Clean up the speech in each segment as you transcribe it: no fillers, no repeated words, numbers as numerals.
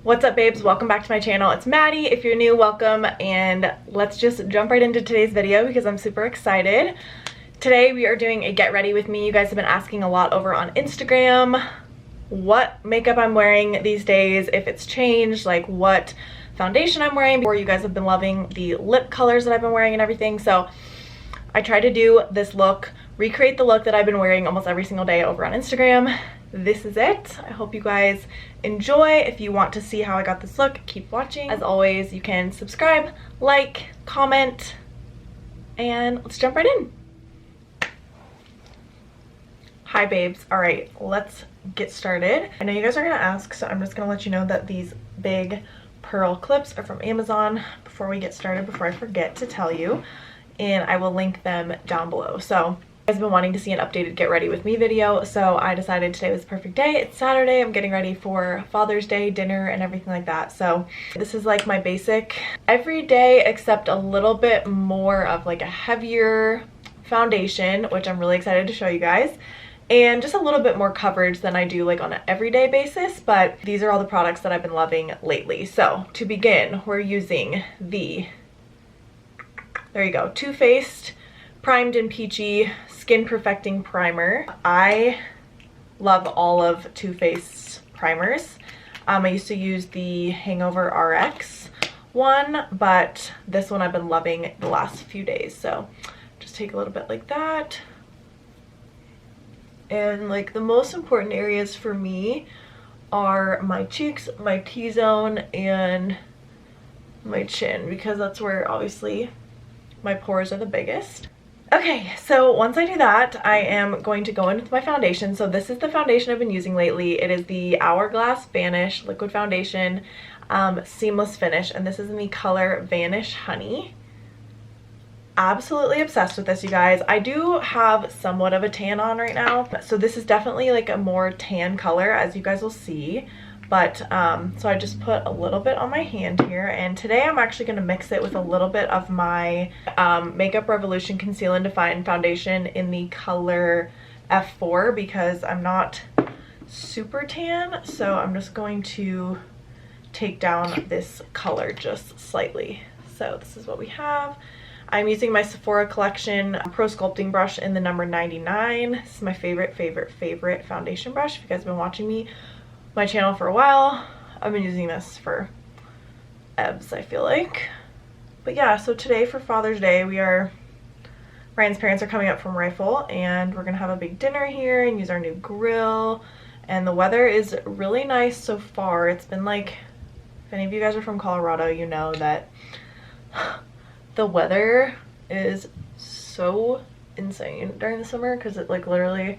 What's up, babes? Welcome back to my channel. It's Maddie. If you're new, welcome, and let's just jump right into today's video because I'm super excited. Today we are doing a get ready with me. You guys have been asking a lot over on Instagram what makeup I'm wearing these days, if it's changed, like what foundation I'm wearing. Before, you guys have been loving the lip colors that I've been wearing and everything, so I tried to do this look, recreate the look that I've been wearing almost every single day over on Instagram. This is it. I hope you guys enjoy. If you want to see how I got this look, keep watching. As always, you can subscribe, like, comment, and let's jump right in. Hi babes. All right, let's get started. I know you guys are gonna ask, so I'm just gonna let you know that these big pearl clips are from Amazon before we get started, before I forget to tell you, and I will link them down below. So you guys have been wanting to see an updated get ready with me video, so I decided today was the perfect day. It's Saturday. I'm getting ready for Father's Day dinner and everything like that. So this is like my basic every day, except a little bit more of like a heavier foundation, which I'm really excited to show you guys, and just a little bit more coverage than I do like on an everyday basis. But these are all the products that I've been loving lately. So to begin, we're using the, there you go, Too Faced Primed and Peachy Skin Perfecting Primer. I love all of Too Faced primers. I used to use the Hangover RX one, but this one I've been loving the last few days. So just take a little bit like that. And like the most important areas for me are my cheeks, my T-zone, and my chin, because that's where obviously my pores are the biggest. Okay, so once I do that, I am going to go in with my foundation. So this is the foundation I've been using lately. It is the Hourglass Vanish Liquid Foundation Seamless Finish, and this is in the color Vanish Honey. Absolutely obsessed with this, you guys. I do have somewhat of a tan on right now, so this is definitely like a more tan color, as you guys will see. But so I just put a little bit on my hand here, and today I'm actually going to mix it with a little bit of my Makeup Revolution Conceal and Define foundation in the color F4, because I'm not super tan, so I'm just going to take down this color just slightly. So this is what we have. I'm using my Sephora Collection Pro Sculpting Brush in the number 99. This is my favorite foundation brush. If you guys have been watching my channel for a while, I've been using this for ebbs, I feel like. But yeah, so today for Father's Day, Ryan's parents are coming up from Rifle, and we're gonna have a big dinner here and use our new grill. And the weather is really nice so far. It's been like, if any of you guys are from Colorado, you know that the weather is so insane during the summer, because it like literally,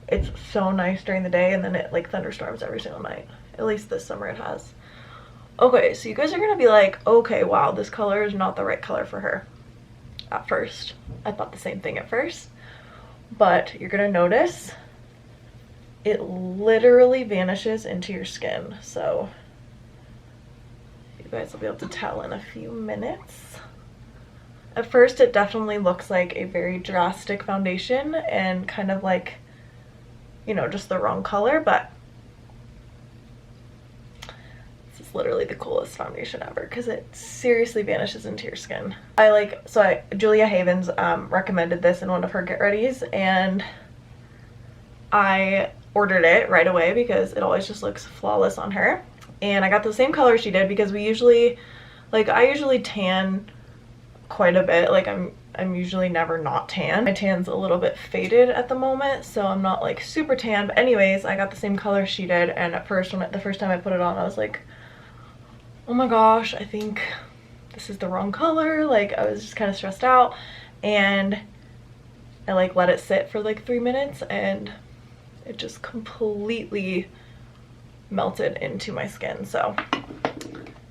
it's so nice during the day and then it like thunderstorms every single night. At least this summer it has. Okay, so you guys are gonna be like, okay, wow, this color is not the right color for her. At first, I thought the same thing at first, but you're gonna notice it literally vanishes into your skin. So you guys will be able to tell in a few minutes. At first, it definitely looks like a very drastic foundation and kind of like, you know, just the wrong color, but this is literally the coolest foundation ever because it seriously vanishes into your skin. Julia Havens recommended this in one of her get readies, and I ordered it right away because it always just looks flawless on her. And I got the same color she did, because I usually tan quite a bit. Like I'm usually never not tan. My tan's a little bit faded at the moment, so I'm not like super tan. But anyways, I got the same color she did, and at first, the first time I put it on, I was like, oh my gosh, I think this is the wrong color. Like, I was just kind of stressed out, and I like let it sit for like 3 minutes, and it just completely melted into my skin. So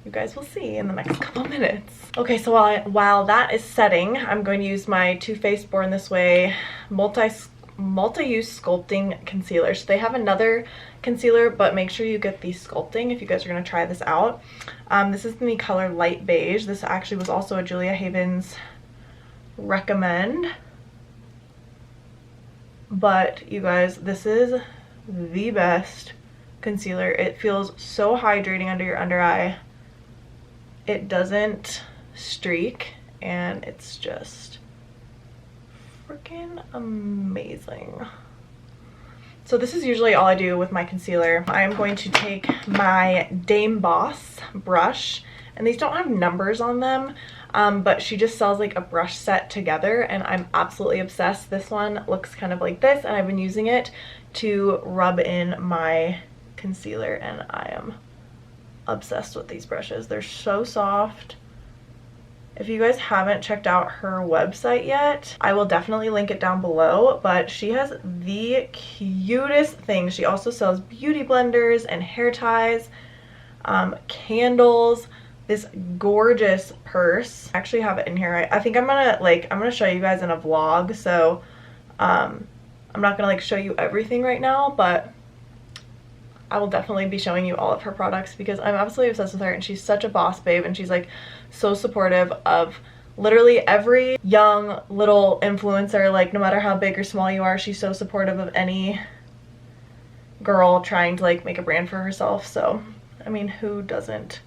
you guys will see in the next couple minutes. Okay, so while that is setting, I'm going to use my Too Faced Born This Way multi-use sculpting concealer. So they have another concealer, but make sure you get the sculpting if you guys are going to try this out. This is in the color Light Beige. This actually was also a Julia Havens recommend. But you guys, this is the best concealer. It feels so hydrating under your under eye. It doesn't streak, and it's just freaking amazing. So this is usually all I do with my concealer. I am going to take my Dame Boss brush, and these don't have numbers on them, but she just sells like a brush set together, and I'm absolutely obsessed. This one looks kind of like this, and I've been using it to rub in my concealer, and I am obsessed with these brushes. They're so soft. If you guys haven't checked out her website yet, I will definitely link it down below, but she has the cutest things. She also sells beauty blenders and hair ties, candles, this gorgeous purse. I actually have it in here. I think I'm gonna show you guys in a vlog, so I'm not gonna like show you everything right now, but I will definitely be showing you all of her products because I'm absolutely obsessed with her, and she's such a boss babe, and she's like so supportive of literally every young little influencer. Like no matter how big or small you are, she's so supportive of any girl trying to like make a brand for herself. So I mean, who doesn't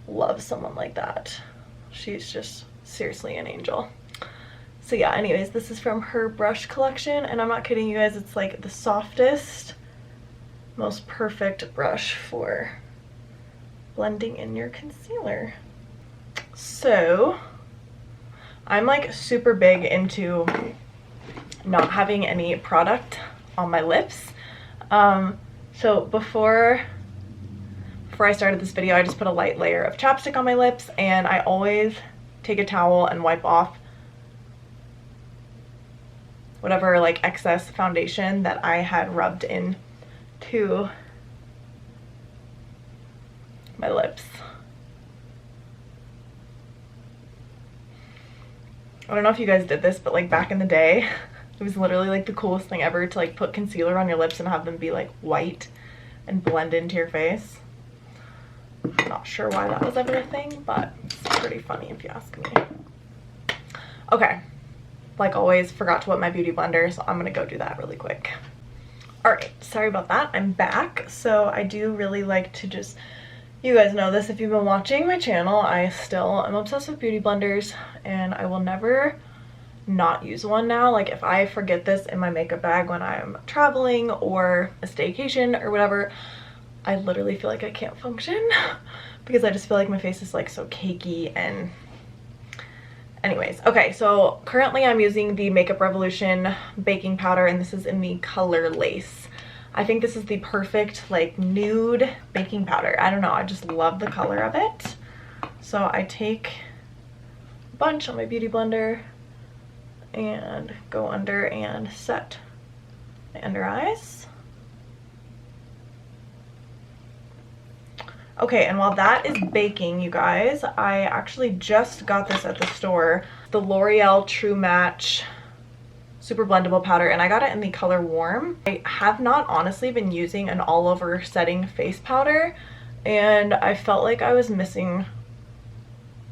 love someone like that? She's just seriously an angel. So yeah, anyways, this is from her brush collection, and I'm not kidding you guys, it's like the softest, most perfect brush for blending in your concealer. So I'm like super big into not having any product on my lips. So before I started this video, I just put a light layer of chapstick on my lips, and I always take a towel and wipe off whatever like excess foundation that I had rubbed in to my lips. I don't know if you guys did this, but like back in the day, it was literally like the coolest thing ever to like put concealer on your lips and have them be like white and blend into your face. I'm not sure why that was ever a thing, but it's pretty funny if you ask me. Okay, like always, forgot to put my beauty blender, so I'm gonna go do that really quick. Alright, sorry about that, I'm back. So I do really like to just, you guys know this if you've been watching my channel, I still am obsessed with beauty blenders, and I will never not use one now. Like if I forget this in my makeup bag when I'm traveling or a staycation or whatever, I literally feel like I can't function because I just feel like my face is like so cakey. And anyways, okay, so currently I'm using the Makeup Revolution baking powder, and this is in the color Lace. I think this is the perfect like nude baking powder. I don't know, I just love the color of it. So I take a bunch on my beauty blender and go under and set my under eyes. Okay, and while that is baking, you guys, I actually just got this at the store, the L'Oreal True Match Super Blendable Powder, and I got it in the color Warm. I have not honestly been using an all over setting face powder, and I felt like I was missing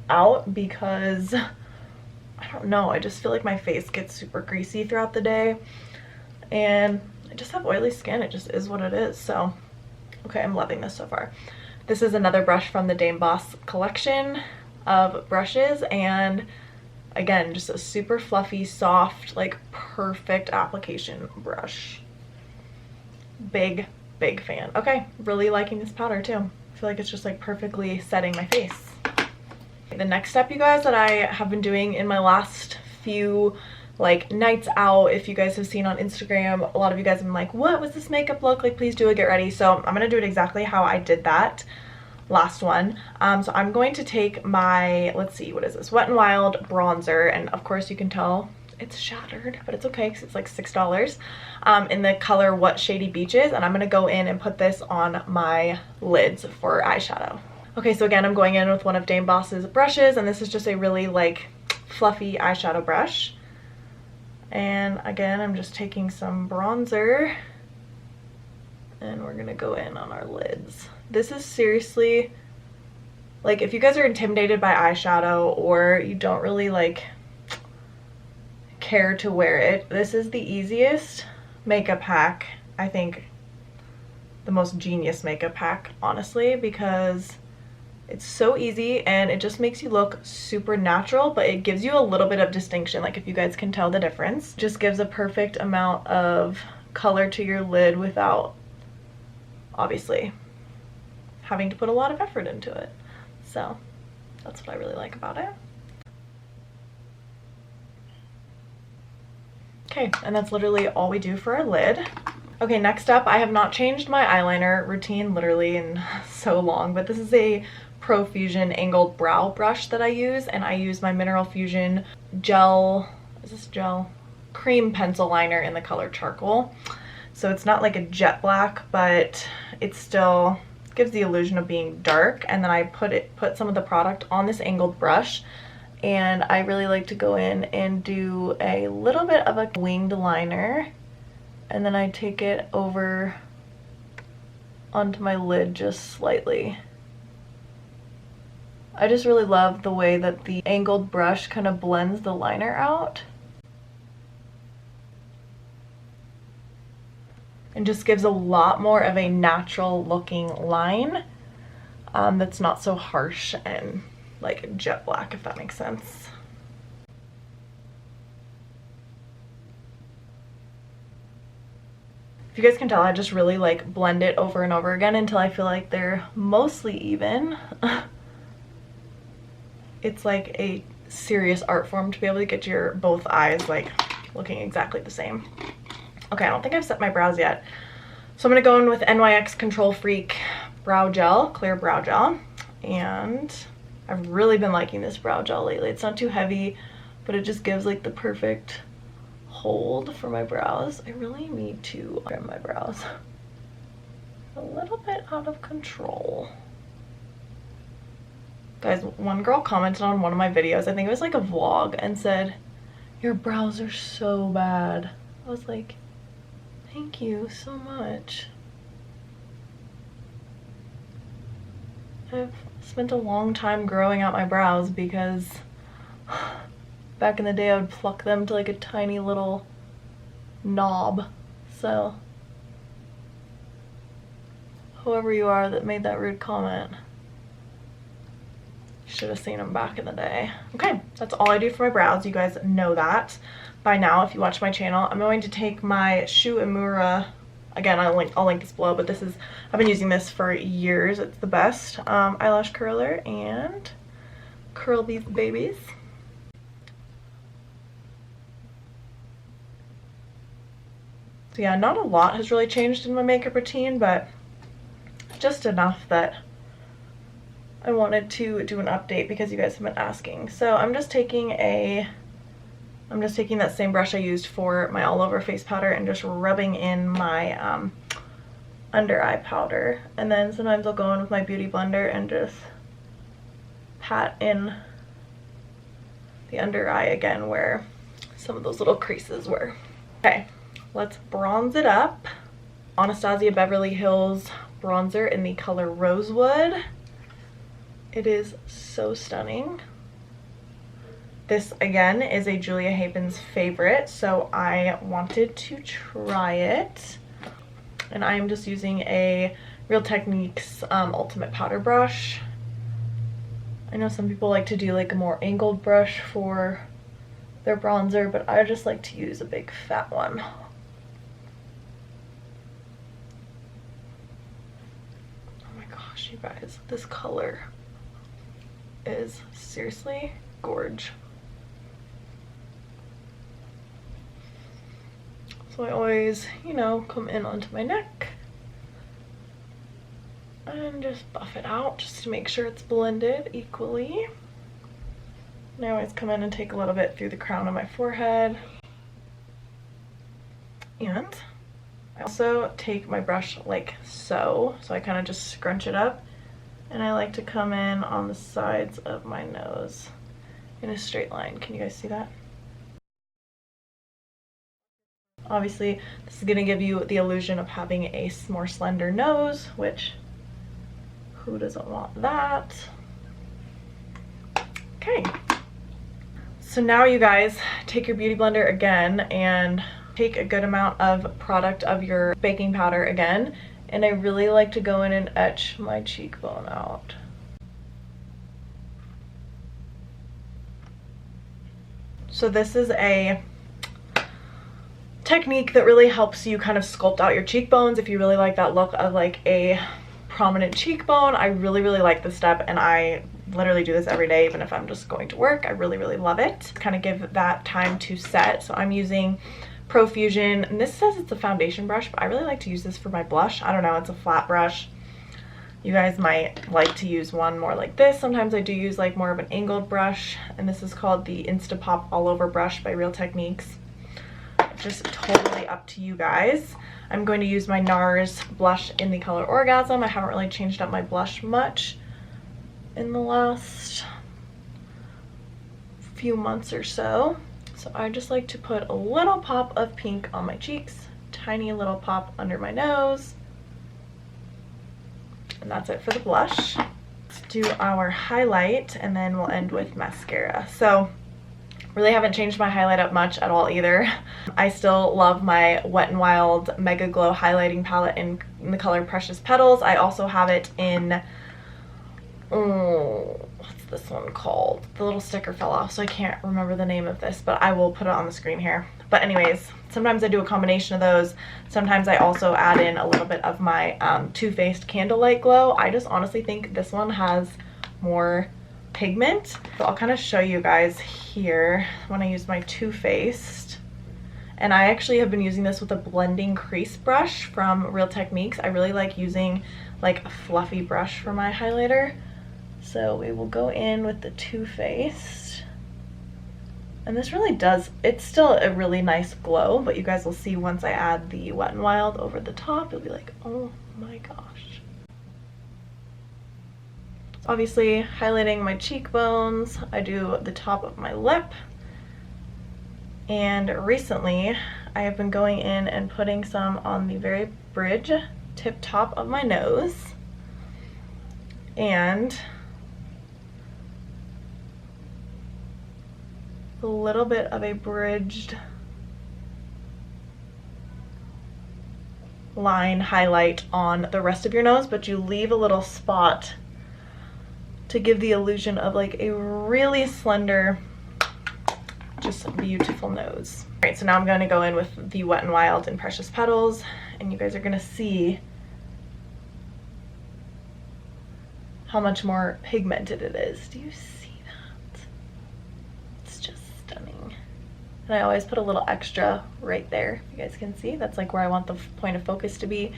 out because, I don't know, I just feel like my face gets super greasy throughout the day, and I just have oily skin. It just is what it is. So, okay, I'm loving this so far. This is another brush from the Dame Boss collection of brushes, and again, just a super fluffy, soft, like perfect application brush. Big fan. Okay, really liking this powder too. I feel like it's just like perfectly setting my face. The next step, you guys, that I have been doing in my last few like nights out, if you guys have seen on Instagram, a lot of you guys have been like, what was this makeup look like? Please do it, get ready. So I'm gonna do it exactly how I did that last one. So I'm going to take my, let's see, what is this, Wet n Wild bronzer, and of course you can tell it's shattered, but it's okay because it's like $6, in the color What Shady Beaches, and I'm gonna go in and put this on my lids for eyeshadow. Okay, so again, I'm going in with one of Dame Boss's brushes, and this is just a really like fluffy eyeshadow brush. And again, I'm just taking some bronzer, and we're gonna go in on our lids. This is seriously, like, if you guys are intimidated by eyeshadow or you don't really like care to wear it, this is the easiest makeup hack I think the most genius makeup hack, honestly, because it's so easy and it just makes you look super natural, but it gives you a little bit of distinction. Like, if you guys can tell the difference, just gives a perfect amount of color to your lid without obviously having to put a lot of effort into it. So that's what I really like about it. Okay, and that's literally all we do for our lid. Okay, next up, I have not changed my eyeliner routine literally in so long, but this is a Pro Fusion angled brow brush that I use, and I use my Mineral Fusion gel, is this gel? Cream pencil liner in the color charcoal. So it's not like a jet black, but it still gives the illusion of being dark. And then I put some of the product on this angled brush, and I really like to go in and do a little bit of a winged liner, and then I take it over onto my lid just slightly. I just really love the way that the angled brush kind of blends the liner out and just gives a lot more of a natural looking line that's not so harsh and like jet black, if that makes sense. If you guys can tell, I just really like blend it over and over again until I feel like they're mostly even. It's like a serious art form to be able to get your both eyes like looking exactly the same. Okay, I don't think I've set my brows yet. So I'm gonna go in with NYX Control Freak brow gel, clear brow gel. And I've really been liking this brow gel lately. It's not too heavy, but it just gives like the perfect hold for my brows. I really need to trim my brows. A little bit out of control. Guys, one girl commented on one of my videos, I think it was like a vlog, and said, "Your brows are so bad." I was like, thank you so much. I've spent a long time growing out my brows because back in the day I would pluck them to like a tiny little knob. So whoever you are that made that rude comment, should have seen them back in the day. Okay, that's all I do for my brows. You guys know that by now if you watch my channel. I'm going to take my Shu Uemura, again I'll link this below, but this is, I've been using this for years. It's the best eyelash curler, and curl these babies. So yeah, not a lot has really changed in my makeup routine, but just enough that I wanted to do an update because you guys have been asking. So I'm just taking that same brush I used for my all over face powder and just rubbing in my under eye powder. And then sometimes I'll go in with my beauty blender and just pat in the under eye again where some of those little creases were. Okay, let's bronze it up. Anastasia Beverly Hills bronzer in the color Rosewood. It is so stunning. This again is a Julia Haven's favorite, so I wanted to try it. And I am just using a Real Techniques Ultimate Powder Brush. I know some people like to do like a more angled brush for their bronzer, but I just like to use a big fat one. Oh my gosh, you guys, this color is seriously gorge. So I always, you know, come in onto my neck and just buff it out just to make sure it's blended equally. And I always come in and take a little bit through the crown of my forehead. And I also take my brush like so. So I kind of just scrunch it up. And I like to come in on the sides of my nose in a straight line. Can you guys see that? Obviously, this is going to give you the illusion of having a more slender nose, which who doesn't want that? Okay. So now you guys take your beauty blender again and take a good amount of product of your baking powder again And I really like to go in and etch my cheekbone out. So this is a technique that really helps you kind of sculpt out your cheekbones if you really like that look of like a prominent cheekbone. I really like this step, and I literally do this every day even if I'm just going to work. I really love it. Kind of give that time to set. So I'm using Profusion, and this says it's a foundation brush, but I really like to use this for my blush. I don't know, it's a flat brush. You guys might like to use one more like this. Sometimes I do use like more of an angled brush, and this is called the Instapop All Over Brush by Real Techniques. Just totally up to you guys. I'm going to use my NARS blush in the color Orgasm. I haven't really changed up my blush much in the last few months or so. So I just like to put a little pop of pink on my cheeks, tiny little pop under my nose, and that's it for the blush. Let's do our highlight, and then we'll end with mascara. So really haven't changed my highlight up much at all either. I still love my Wet n Wild Mega Glow highlighting palette in the color Precious Petals. I also have it in, what's this one called? The little sticker fell off, so I can't remember the name of this, but I will put it on the screen here. But anyways, sometimes I do a combination of those. Sometimes I also add in a little bit of my Too Faced Candlelight Glow. I just honestly think this one has more pigment. So I'll kind of show you guys here when I use my Too Faced. And I actually have been using this with a blending crease brush from Real Techniques. I really like using like a fluffy brush for my highlighter. So we will go in with the Too Faced. And this really does, it's still a really nice glow, but you guys will see once I add the Wet n Wild over the top, it'll be like, oh my gosh. Obviously highlighting my cheekbones, I do the top of my lip, and recently I have been going in and putting some on the very bridge tip top of my nose, and a little bit of a bridged line highlight on the rest of your nose, but you leave a little spot to give the illusion of like a really slender, just beautiful nose. All right, so now I'm going to go in with the Wet n Wild and Precious Petals, and you guys are going to see how much more pigmented it is. Do you see that? It's just stunning. And I always put a little extra right there. You guys can see that's like where I want the point of focus to be.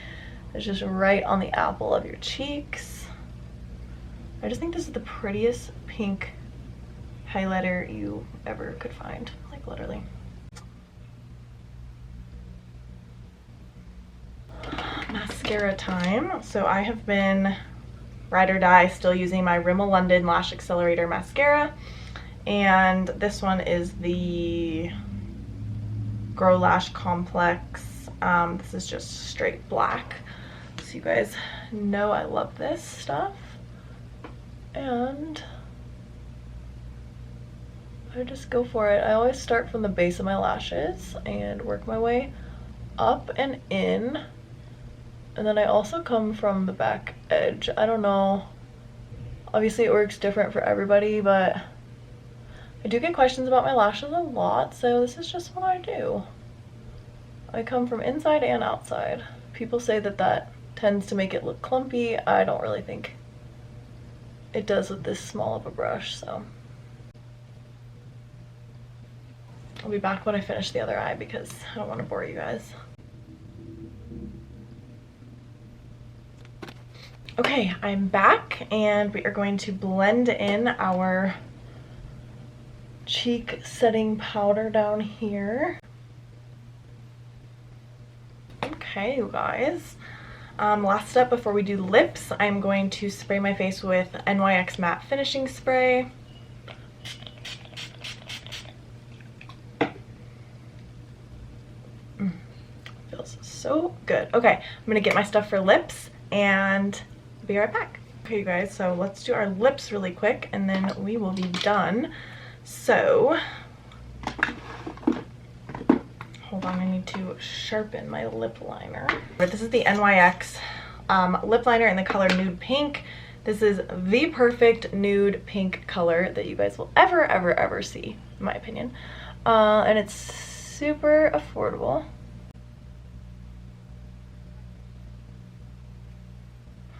It's just right on the apple of your cheeks. I just think this is the prettiest pink highlighter you ever could find, like literally. Mascara time. So I have been ride or die still using my Rimmel London Lash Accelerator mascara, and this one is the Grow Lash Complex. This is just straight black, so you guys know I love this stuff. And I just go for it. I always start from the base of my lashes and work my way up and in, and then I also come from the back edge. I don't know, obviously it works different for everybody, but I do get questions about my lashes a lot, so this is just what I do. I come from inside and outside. People say that that tends to make it look clumpy. I don't really think it does with this small of a brush, so. I'll be back when I finish the other eye because I don't want to bore you guys. Okay, I'm back, and we are going to blend in our cheek setting powder down here. Okay, you guys. Last step before we do lips, I'm going to spray my face with NYX Matte Finishing Spray. Feels so good. Okay, I'm gonna get my stuff for lips and be right back. Okay, you guys, so let's do our lips really quick and then we will be done. So, hold on, I need to sharpen my lip liner. This is the NYX lip liner in the color Nude Pink. This is the perfect nude pink color that you guys will ever see, in my opinion. And it's super affordable.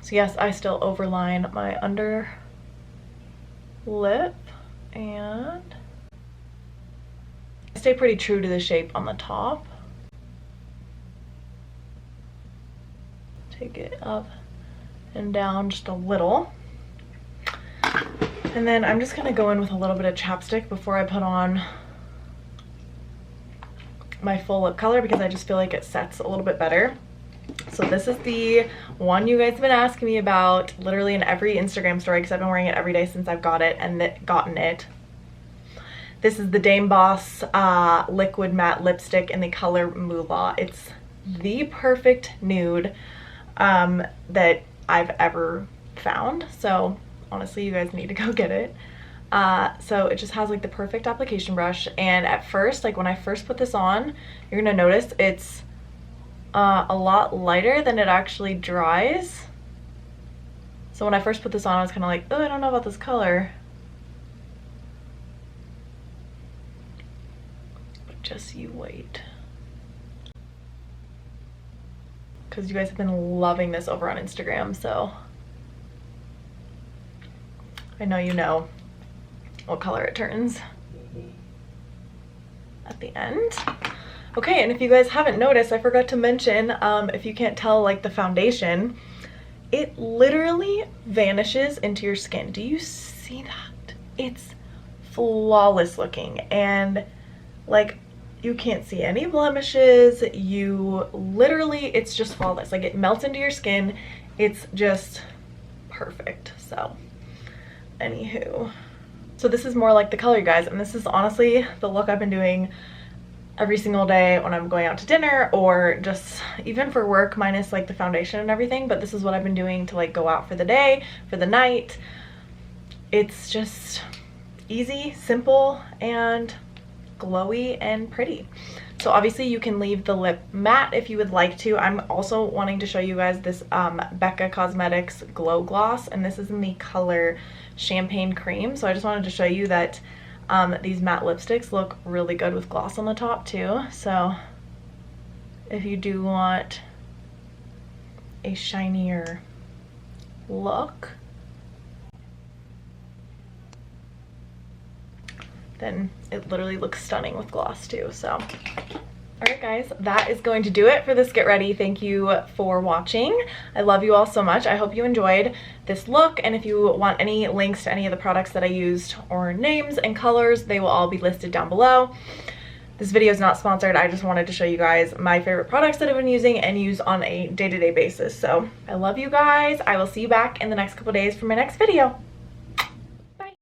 So yes, I still overline my under lip, and I stay pretty true to the shape on the top. Take it up and down just a little. And then I'm just gonna go in with a little bit of chapstick before I put on my full lip color, because I just feel like it sets a little bit better. So this is the one you guys have been asking me about literally in every Instagram story, because I've been wearing it every day since I've got it and gotten it. This is the Dame Boss liquid matte lipstick in the color Moolah. It's the perfect nude that I've ever found. So honestly, you guys need to go get it. So it just has like the perfect application brush, and at first, like when I first put this on, you're gonna notice it's a lot lighter than it actually dries. So when I first put this on, I was kind of like, oh, I don't know about this color. But just you wait. Because you guys have been loving this over on Instagram, so I know you know what color it turns at the end. Okay, and if you guys haven't noticed, I forgot to mention, if you can't tell, like the foundation, it literally vanishes into your skin. Do you see that? It's flawless looking, and like you can't see any blemishes. You literally, it's just flawless. Like it melts into your skin. It's just perfect. So anywho, so this is more like the color, you guys, and this is honestly the look I've been doing every single day when I'm going out to dinner, or just even for work, minus like the foundation and everything. But this is what I've been doing to like go out for the day, for the night. It's just easy, simple, and glowy and pretty. So obviously you can leave the lip matte if you would like to. I'm also wanting to show you guys this Becca Cosmetics Glow Gloss, and this is in the color Champagne Cream. So I just wanted to show you that these matte lipsticks look really good with gloss on the top too. So if you do want a shinier look, then it literally looks stunning with gloss too. So alright guys, that is going to do it for this Get Ready. Thank you for watching. I love you all so much. I hope you enjoyed this look, and if you want any links to any of the products that I used or names and colors, they will all be listed down below. This video is not sponsored. I just wanted to show you guys my favorite products that I've been using and use on a day-to-day basis. So I love you guys. I will see you back in the next couple days for my next video.